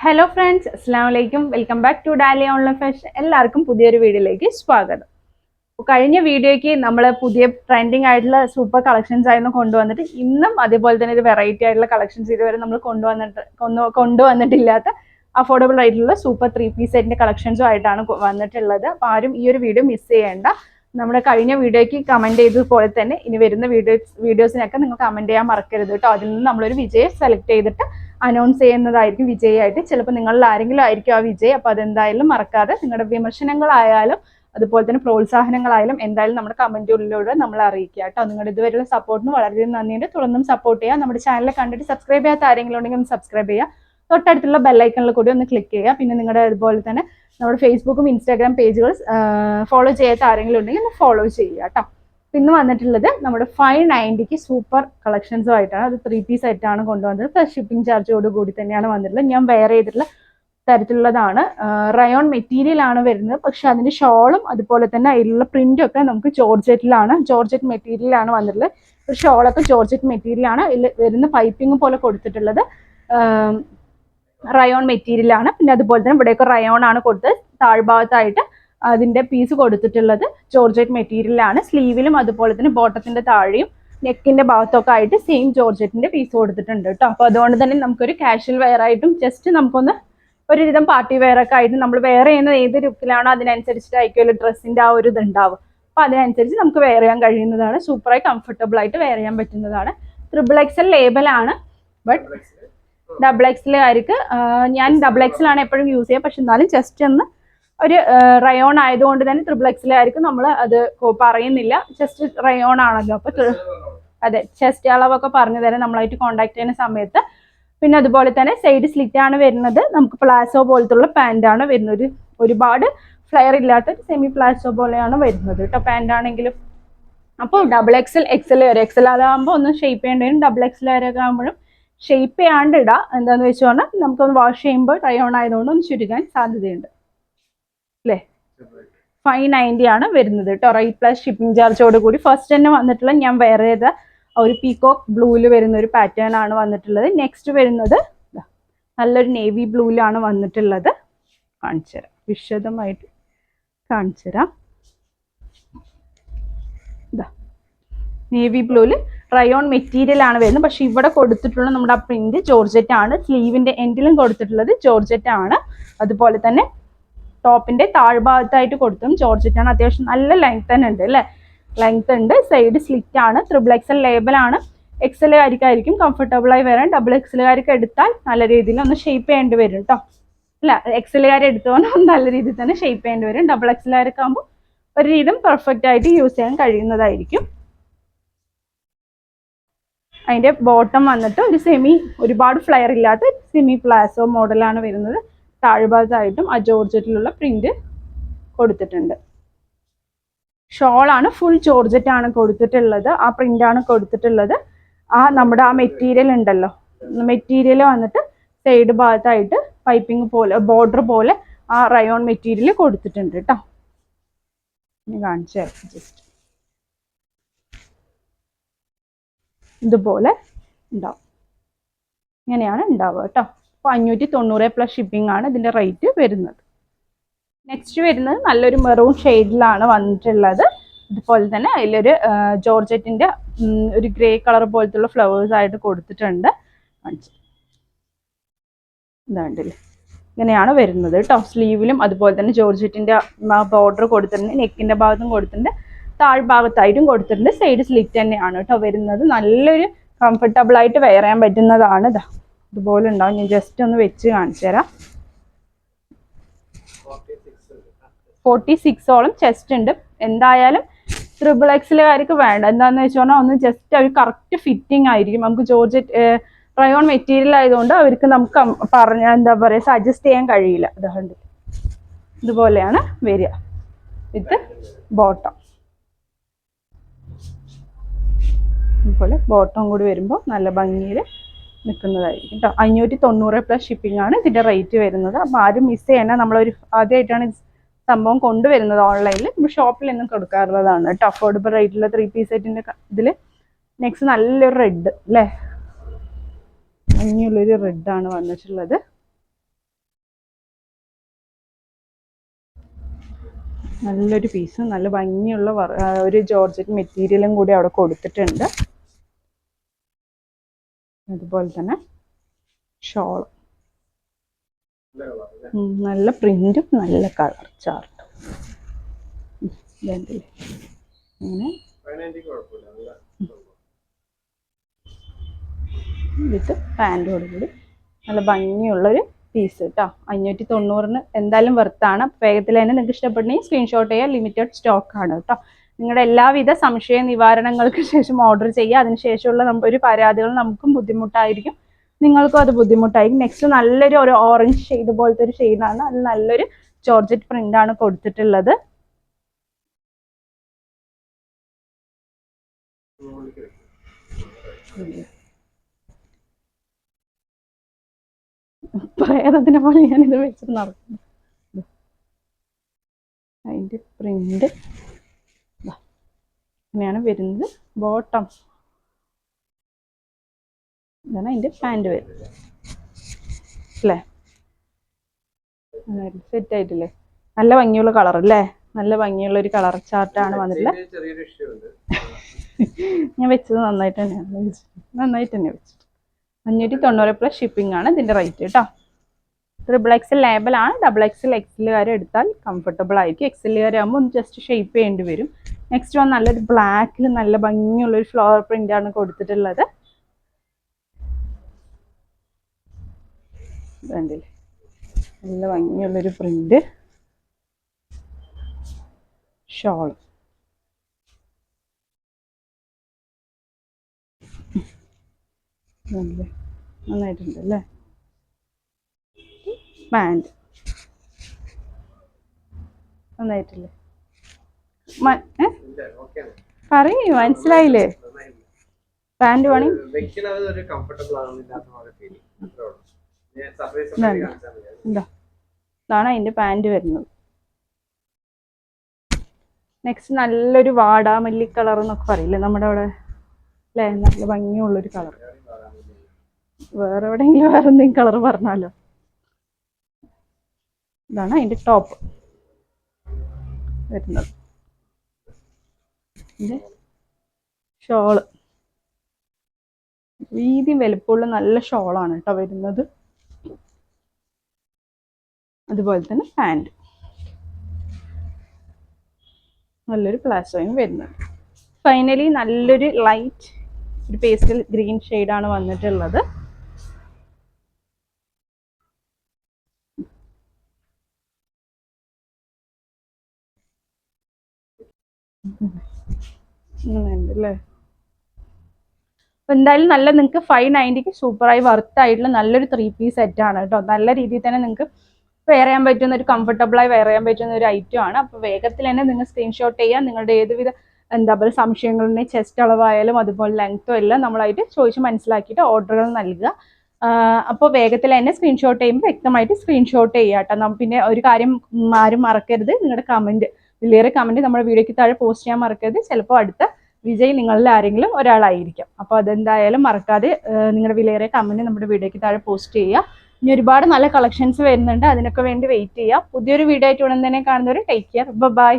Hello friends, അസ്സാം വലൈക്കും. Welcome back to Dolly online fashion. എല്ലാവർക്കും പുതിയൊരു വീഡിയോയിലേക്ക് സ്വാഗതം. കഴിഞ്ഞ വീഡിയോയ്ക്ക് നമ്മൾ പുതിയ ട്രെൻഡിങ് ആയിട്ടുള്ള സൂപ്പർ കളക്ഷൻസ് ആയിരുന്നു കൊണ്ടുവന്നിട്ട്, ഇന്നും അതേപോലെ തന്നെ ഒരു വെറൈറ്റി ആയിട്ടുള്ള കളക്ഷൻസ് ഇതുവരെ നമ്മൾ കൊണ്ടുവന്നിട്ടില്ലാത്ത അഫോർഡബിൾ ആയിട്ടുള്ള സൂപ്പർ 3-piece സെറ്റിന്റെ കളക്ഷൻസും ആയിട്ടാണ് വന്നിട്ടുള്ളത്. അപ്പോൾ ആരും ഈ ഒരു വീഡിയോ മിസ് ചെയ്യേണ്ട. നമ്മുടെ കഴിഞ്ഞ വീഡിയോയ്ക്ക് കമന്റ് ചെയ്തതുപോലെ തന്നെ ഇനി വരുന്ന വീഡിയോസിനൊക്കെ നിങ്ങൾ കമന്റ് ചെയ്യാൻ മറക്കരുത് കേട്ടോ. അതിൽ നിന്ന് നമ്മളൊരു വിജയം സെലക്ട് ചെയ്തിട്ട് അനൗൺസ് ചെയ്യുന്നതായിരിക്കും വിജയമായിട്ട്. ചിലപ്പോൾ നിങ്ങളിൽ ആരെങ്കിലും ആയിരിക്കും ആ വിജയ്. അപ്പോൾ അതെന്തായാലും മറക്കാതെ നിങ്ങളുടെ വിമർശനങ്ങളായാലും അതുപോലെ തന്നെ പ്രോത്സാഹനങ്ങളായാലും എന്തായാലും നമ്മുടെ കമന്റിലൂടെ നമ്മളെ അറിയിക്കുക കേട്ടോ. നിങ്ങളുടെ ഇതുവരെയുള്ള സപ്പോർട്ടിന് വളരെയധികം നന്ദിയുണ്ട്. തുടർന്നും സപ്പോർട്ട് ചെയ്യുക. നമ്മുടെ ചാനൽ കണ്ടിട്ട് സബ്സ്ക്രൈബ് ചെയ്യാത്ത ആരെങ്കിലും ഉണ്ടെങ്കിൽ ഒന്ന് സബ്സ്ക്രൈബ് ചെയ്യുക. തൊട്ടടുത്തുള്ള ബെല്ലൈക്കണിൽ കൂടി ഒന്ന് ക്ലിക്ക് ചെയ്യുക. പിന്നെ നിങ്ങളുടെ അതുപോലെ തന്നെ നമ്മുടെ ഫേസ്ബുക്കും ഇൻസ്റ്റാഗ്രാം പേജുകൾ ഫോളോ ചെയ്യാത്ത ആരെങ്കിലും ഉണ്ടെങ്കിൽ ഒന്ന് ഫോളോ ചെയ്യുക കേട്ടോ. പിന്നെ വന്നിട്ടുള്ളത് നമ്മുടെ 590 സൂപ്പർ കളക്ഷൻസും ആയിട്ടാണ്. അത് 3-piece സെറ്റാണ് കൊണ്ടുവന്നത്. പ്ലസ് ഷിപ്പിംഗ് ചാർജോട് കൂടി തന്നെയാണ് വന്നിട്ടുള്ളത്. ഞാൻ വെയർ ചെയ്തിട്ടുള്ള തരത്തിലുള്ളതാണ്. റയോൺ മെറ്റീരിയൽ ആണ് വരുന്നത്. പക്ഷെ അതിന്റെ ഷോളും അതുപോലെ തന്നെ അതിലുള്ള പ്രിന്റും ഒക്കെ നമുക്ക് ജോർജറ്റ് മെറ്റീരിയലാണ് വന്നിട്ടുള്ളത്. ഷോളൊക്കെ ജോർജറ്റ് മെറ്റീരിയലാണ്. ഇതിൽ വരുന്ന പൈപ്പിംഗ് പോലെ കൊടുത്തിട്ടുള്ളത് റയോൺ മെറ്റീരിയൽ ആണ്. പിന്നെ അതുപോലെ തന്നെ ഇവിടെയൊക്കെ റയോൺ ആണ് കൊടുത്തത്. താഴ്ഭാഗത്തായിട്ട് അതിന്റെ പീസ് കൊടുത്തിട്ടുള്ളത് ജോർജറ്റ് മെറ്റീരിയലാണ്. സ്ലീവിലും അതുപോലെ തന്നെ ബോട്ടത്തിന്റെ താഴെയും നെക്കിന്റെ ഭാഗത്തൊക്കെ ആയിട്ട് സെയിം ജോർജറ്റിന്റെ പീസ് കൊടുത്തിട്ടുണ്ട് കേട്ടോ. അപ്പൊ അതുകൊണ്ട് തന്നെ നമുക്കൊരു കാഷ്വൽ വെയർ ആയിട്ടും ജസ്റ്റ് നമുക്കൊന്ന് ഒരുവിധം പാർട്ടി വെയർ ഒക്കെ ആയിട്ട് നമ്മൾ വെയർ ചെയ്യുന്നത് ഏത് ലുക്കിലാണോ അതിനനുസരിച്ചിട്ടായിരിക്കുമല്ലോ ഡ്രസ്സിന്റെ ആ ഒരു ഇത് ഉണ്ടാവും. അപ്പൊ അതിനനുസരിച്ച് നമുക്ക് വെയർ ചെയ്യാൻ കഴിയുന്നതാണ്. സൂപ്പറായി കംഫർട്ടബിൾ ആയിട്ട് വെയർ ചെയ്യാൻ പറ്റുന്നതാണ്. XXL ലേബലാണ്. ബട്ട് XXL ആയിരിക്കും. ഞാൻ XXL ആണ് എപ്പോഴും യൂസ് ചെയ്യുക. പക്ഷെ എന്നാലും ജസ്റ്റ് ഒന്ന് ഒരു റയോൺ ആയതുകൊണ്ട് തന്നെ XXL ആയിരിക്കും. നമ്മൾ അത് പറയുന്നില്ല. ജസ്റ്റ് റയോൺ ആണല്ലോ. അപ്പൊ അതെ, ചെസ്റ്റ് അളവൊക്കെ പറഞ്ഞു തരാം നമ്മളായിട്ട് കോൺടാക്ട് ചെയ്യുന്ന സമയത്ത്. പിന്നെ അതുപോലെ തന്നെ സൈഡ് സ്ലിറ്റ് ആണ് വരുന്നത്. നമുക്ക് പ്ലാസോ പോലത്തുള്ള പാന്റ് ആണ് വരുന്നത്. ഒരുപാട് ഫ്ലെയർ ഇല്ലാത്ത സെമി പ്ലാസോ പോലെയാണ് വരുന്നത് കേട്ടോ പാന്റ് ആണെങ്കിലും. അപ്പോൾ XXL, XL വരെ. XL ആകുമ്പോൾ ഒന്ന് ഷേപ്പ് ചെയ്യേണ്ടി വരും. XXL വരെയൊക്കെ ആകുമ്പോഴും ഷേപ്പ് ചെയ്യാണ്ട് ഇടാം. എന്താണെന്ന് വെച്ച് പറഞ്ഞാൽ നമുക്കൊന്ന് വാഷ് ചെയ്യുമ്പോൾ റയോൺ ആയതുകൊണ്ട് ഒന്ന് ചുരുങ്ങാൻ സാധ്യതയുണ്ട് അല്ലേ. 590 ആണ് വരുന്നത് കേട്ടോ. റൈറ്റ് പ്ലസ് ഷിപ്പിംഗ് ചാർജോട് കൂടി. ഫസ്റ്റ് തന്നെ വന്നിട്ടുള്ള ഞാൻ വെയർ ചെയ്ത ഒരു പീകോക്ക് ബ്ലൂവിൽ വരുന്ന ഒരു പാറ്റേൺ ആണ് വന്നിട്ടുള്ളത്. നെക്സ്റ്റ് വരുന്നത് നല്ലൊരു നേവി ബ്ലൂവിലാണ് വന്നിട്ടുള്ളത്. കാണിച്ചു തരാം, വിശദമായിട്ട് കാണിച്ചു തരാം. നേവി ബ്ലൂവിൽ റയോൺ മെറ്റീരിയൽ ആണ് വരുന്നത്. പക്ഷെ ഇവിടെ കൊടുത്തിട്ടുള്ള നമ്മുടെ ആ പ്രിന്റ് ജോർജറ്റ് ആണ്. സ്ലീവിന്റെ എൻഡിലും കൊടുത്തിട്ടുള്ളത് ജോർജറ്റ് ആണ്. അതുപോലെ തന്നെ ടോപ്പിന്റെ താഴ്ഭാഗത്തായിട്ട് കൊടുത്തും ജോർജറ്റ് ആണ്. അത്യാവശ്യം നല്ല ലെങ്ത് തന്നെ ഉണ്ട് അല്ലേ, ലെങ്ത് ഉണ്ട്. സൈഡ് സ്ലിറ്റ് ആണ്. XXL ലേബലാണ്. XL കാർക്കായിരിക്കും കംഫർട്ടബിൾ ആയി വരാൻ. XXL കാർക്ക് എടുത്താൽ നല്ല രീതിയിൽ ഒന്ന് ഷേപ്പ് ചെയ്യേണ്ടി വരും കേട്ടോ. അല്ല, XL കാർ എടുത്തോണ്ട് നല്ല രീതിയിൽ തന്നെ ഷേപ്പ് ചെയ്യേണ്ടി വരും. XXL കാർക്ക് ആകുമ്പോൾ ഒരു രീതിയും പെർഫെക്റ്റ് ആയിട്ട് യൂസ് ചെയ്യാൻ കഴിയുന്നതായിരിക്കും. അതിന്റെ ബോട്ടം വന്നിട്ട് ഒരു ഒരുപാട് ഫ്ലെയർ ഇല്ലാത്ത സെമി പ്ലാസോ മോഡലാണ് വരുന്നത്. താഴ്ഭാഗത്തായിട്ടും ആ ജോർജറ്റിലുള്ള പ്രിന്റ് കൊടുത്തിട്ടുണ്ട്. ഷോളാണ് ഫുൾ ജോർജറ്റ് ആണ് കൊടുത്തിട്ടുള്ളത്. ആ പ്രിന്റ് ആണ് കൊടുത്തിട്ടുള്ളത്. നമ്മുടെ ആ മെറ്റീരിയൽ ഉണ്ടല്ലോ, മെറ്റീരിയൽ വന്നിട്ട് സൈഡ് ഭാഗത്തായിട്ട് പൈപ്പിംഗ് പോലെ ബോർഡർ പോലെ ആ റയോൺ മെറ്റീരിയൽ കൊടുത്തിട്ടുണ്ട് കേട്ടോ. കാണിച്ചു തരാം. ജസ്റ്റ് ഇതുപോലെ ഉണ്ടാവും. ഇങ്ങനെയാണ് ഉണ്ടാവുക കേട്ടോ. അപ്പോൾ 590 പ്ലസ് ഷിപ്പിംഗ് ആണ് ഇതിന്റെ റേറ്റ് വരുന്നത്. നെക്സ്റ്റ് വരുന്നത് നല്ലൊരു മെറൂൺ ഷെയ്ഡിലാണ് വന്നിട്ടുള്ളത്. ഇതുപോലെ തന്നെ അതിലൊരു ജോർജറ്റിന്റെ ഒരു ഗ്രേ കളർ പോലത്തുള്ള ഫ്ലവേഴ്സ് ആയിട്ട് കൊടുത്തിട്ടുണ്ട്. ഇതാണ്ടല്ലേ, ഇങ്ങനെയാണ് വരുന്നത് കേട്ടോ. സ്ലീവിലും അതുപോലെ തന്നെ ജോർജറ്റിന്റെ ബോർഡർ കൊടുത്തിട്ടുണ്ട്. നെക്കിന്റെ ഭാഗത്തും കൊടുത്തിട്ടുണ്ട്. താഴ്ഭാഗത്തായിട്ടും കൊടുത്തിട്ടുണ്ട്. സൈഡ് സ്ലിറ്റ് തന്നെയാണ് കേട്ടോ വരുന്നത്. നല്ലൊരു കംഫർട്ടബിൾ ആയിട്ട് വെയർ ചെയ്യാൻ പറ്റുന്നതാണ്. ഇതുപോലെ ഉണ്ടാവും. ഞാൻ ജസ്റ്റ് ഒന്ന് വെച്ച് കാണിച്ചു തരാം. 46ഓളം ചെസ്റ്റ് ഉണ്ട്. എന്തായാലും XXL കാർക്ക് വേണ്ട. എന്താണെന്ന് വെച്ച് പറഞ്ഞാൽ ഒന്ന് ജസ്റ്റ് ഒരു കറക്റ്റ് ഫിറ്റിംഗ് ആയിരിക്കും. നമുക്ക് ജോർജറ്റ് റയോൺ മെറ്റീരിയൽ ആയതുകൊണ്ട് അവർക്ക് നമുക്ക് എന്താ പറയുക സജസ്റ്റ് ചെയ്യാൻ കഴിയില്ല. അതുകൊണ്ട് ഇതുപോലെയാണ് വരിക വിത്ത് ബോട്ടം. ഇതുപോലെ ബോട്ടം കൂടി വരുമ്പോൾ നല്ല ഭംഗിയിൽ നിൽക്കുന്നതായിരിക്കും കേട്ടോ. 590 പ്ലസ് ഷിപ്പിംഗ് ആണ് ഇതിന്റെ റേറ്റ് വരുന്നത്. അപ്പം ആരും മിസ് ചെയ്യണം. നമ്മളൊരു ആദ്യമായിട്ടാണ് സംഭവം കൊണ്ടുവരുന്നത് ഓൺലൈനിൽ. നമ്മൾ ഷോപ്പിൽ നിന്നും കൊടുക്കാറുള്ളതാണ് കേട്ടോ. അഫോർഡബിൾ റേറ്റുള്ള 3-piece സെറ്റിന്റെ ഇതിൽ. നെക്സ്റ്റ് നല്ലൊരു റെഡ് അല്ലേ, ഭംഗിയുള്ളൊരു റെഡാണ് വന്നിട്ടുള്ളത്. നല്ലൊരു പീസ്, നല്ല ഭംഗിയുള്ള ഒരു ജോർജറ്റ് മെറ്റീരിയലും കൂടി അവിടെ കൊടുത്തിട്ടുണ്ട്. അതുപോലെ തന്നെ ഷോൾ, നല്ല പ്രിന്റും നല്ല കളർ ചാർട്ടും. ഇങ്ങനെ വിത്ത് പാൻറ്റോട് കൂടി നല്ല ഭംഗിയുള്ളൊരു പീസ് കേട്ടോ. 590 എന്തായാലും വെർത്താണ്. വേഗത്തിൽ തന്നെ നിങ്ങൾക്ക് ഇഷ്ടപ്പെടണമെങ്കിൽ സ്ക്രീൻഷോട്ട് ചെയ്യുക. ലിമിറ്റഡ് സ്റ്റോക്ക് ആണ് കേട്ടോ. നിങ്ങളുടെ എല്ലാവിധ സംശയ നിവാരണങ്ങൾക്ക് ശേഷം ഓർഡർ ചെയ്യുക. അതിനുശേഷമുള്ള ഒരു പരാതികൾ നമുക്കും ബുദ്ധിമുട്ടായിരിക്കും, നിങ്ങൾക്കും അത് ബുദ്ധിമുട്ടായിരിക്കും. നെക്സ്റ്റ് നല്ലൊരു ഓറഞ്ച് ഷെയ്ഡ് പോലത്തെ ഒരു ഷെയ്ഡാണ്. അത് നല്ലൊരു ജോർജറ്റ് പ്രിന്റ് ആണ് കൊടുത്തിട്ടുള്ളത്. പ്രേതത്തിനെ പോലെ ഞാനിത് വെച്ചിട്ട് നടക്കുന്നു. അതിൻ്റെ പ്രിന്റ് ഇങ്ങനെയാണ് വരുന്നത്. ബോട്ടം ഇതാണ് അതിൻ്റെ പാൻറ് വരുന്നത് അല്ലേ. സെറ്റ് ആയിട്ടില്ലേ? നല്ല ഭംഗിയുള്ള കളർ അല്ലേ? നല്ല ഭംഗിയുള്ള ഒരു കളർ ചാർട്ടാണ് വന്നിട്ടുള്ളത്. ഞാൻ വെച്ചത് നന്നായിട്ട് തന്നെയാണ് വെച്ചിട്ട് 590 പ്ലസ് ഷിപ്പിംഗ് ആണ് ഇതിൻ്റെ റേറ്റ് കേട്ടോ. XXL ലേബലാണ്. XXL XL എടുത്താൽ കംഫർട്ടബിൾ ആയിരിക്കും. XL ആകുമ്പോൾ ഒന്ന് ജസ്റ്റ് ഷേപ്പ് ചെയ്യേണ്ടി വരും. നെക്സ്റ്റ് വന്ന് നല്ലൊരു ബ്ലാക്കിൽ നല്ല ഭംഗിയുള്ളൊരു ഫ്ലവർ പ്രിന്റ് ആണ് കൊടുത്തിട്ടുള്ളത്. വേണ്ടില്ലേ, നല്ല ഭംഗിയുള്ളൊരു പ്രിന്റ്. ഷോൾ നന്നായിട്ടുണ്ട് അല്ലേ. പാൻറ് നന്നായിട്ടില്ലേ? പറയൂ, മനസ്സിലായില്ലേ? പാൻറ് വേണമെങ്കിൽ ഇതാണ് അതിന്റെ പാൻറ് വരുന്നത്. നെക്സ്റ്റ് നല്ലൊരു വാടാമല്ലി കളർ എന്നൊക്കെ പറയില്ലേ നമ്മുടെ അവിടെ അല്ലേ? നല്ല ഭംഗിയുള്ളൊരു കളർ. വേറെ എവിടെയെങ്കിലും വേറെ എന്തെങ്കിലും കളർ പറഞ്ഞാലോ. ഇതാണ് അതിന്റെ ടോപ്പ് വരുന്നത്. ഷോള് വീതി വലുപ്പമുള്ള നല്ല ഷോളാണ് കേട്ടോ വരുന്നത്. അതുപോലെ തന്നെ പാൻറ് നല്ലൊരു പ്ലാസോയും വരുന്നത്. ഫൈനലി നല്ലൊരു ലൈറ്റ് ഒരു പേസ്റ്റൽ ഗ്രീൻ ഷെയ്ഡാണ് വന്നിട്ടുള്ളത്. അല്ലേ? എന്തായാലും നല്ല നിങ്ങൾക്ക് 590 സൂപ്പറായി വർത്തായിട്ടുള്ള നല്ലൊരു 3 പീസ് സെറ്റാണ് കേട്ടോ. നല്ല രീതിയിൽ തന്നെ നിങ്ങൾക്ക് വെയർ ചെയ്യാൻ പറ്റുന്ന ഒരു കംഫർട്ടബിളായി വെയർ ചെയ്യാൻ പറ്റുന്ന ഒരു ഐറ്റം ആണ്. അപ്പോൾ വേഗത്തിൽ തന്നെ നിങ്ങൾ സ്ക്രീൻഷോട്ട് ചെയ്യുക. നിങ്ങളുടെ ഏതുവിധ എന്താ പറയുക സംശയങ്ങളുണ്ടെങ്കിൽ ചെസ്റ്റ് അളവായാലും അതുപോലെ ലെങ്ത്തും എല്ലാം നമ്മളായിട്ട് ചോദിച്ച് മനസ്സിലാക്കിയിട്ട് ഓർഡറുകൾ നൽകുക. അപ്പോൾ വേഗത്തിൽ തന്നെ സ്ക്രീൻഷോട്ട് ചെയ്യുമ്പോൾ വ്യക്തമായിട്ട് സ്ക്രീൻഷോട്ട് ചെയ്യുക കേട്ടോ. പിന്നെ ഒരു കാര്യം ആരും മറക്കരുത്, നിങ്ങളുടെ കമൻറ്റ് വലിയൊരു കമൻറ്റ് നമ്മുടെ വീഡിയോയ്ക്ക് താഴെ പോസ്റ്റ് ചെയ്യാൻ മറക്കരുത്. ചിലപ്പോൾ അടുത്ത വിജയ് നിങ്ങളിൽ ആരെങ്കിലും ഒരാളായിരിക്കും. അപ്പോൾ അതെന്തായാലും മറക്കാതെ നിങ്ങളുടെ വിലയേറിയ കമൻറ്റ് നമ്മുടെ വീഡിയോയ്ക്ക് താഴെ പോസ്റ്റ് ചെയ്യുക. ഇനി ഒരുപാട് നല്ല കളക്ഷൻസ് വരുന്നുണ്ട്, അതിനൊക്കെ വേണ്ടി വെയിറ്റ് ചെയ്യുക. പുതിയൊരു വീഡിയോ ആയിട്ട് ഉടൻ തന്നെ കാണുന്നവർ ടേക്ക് കെയർ, ബൈ.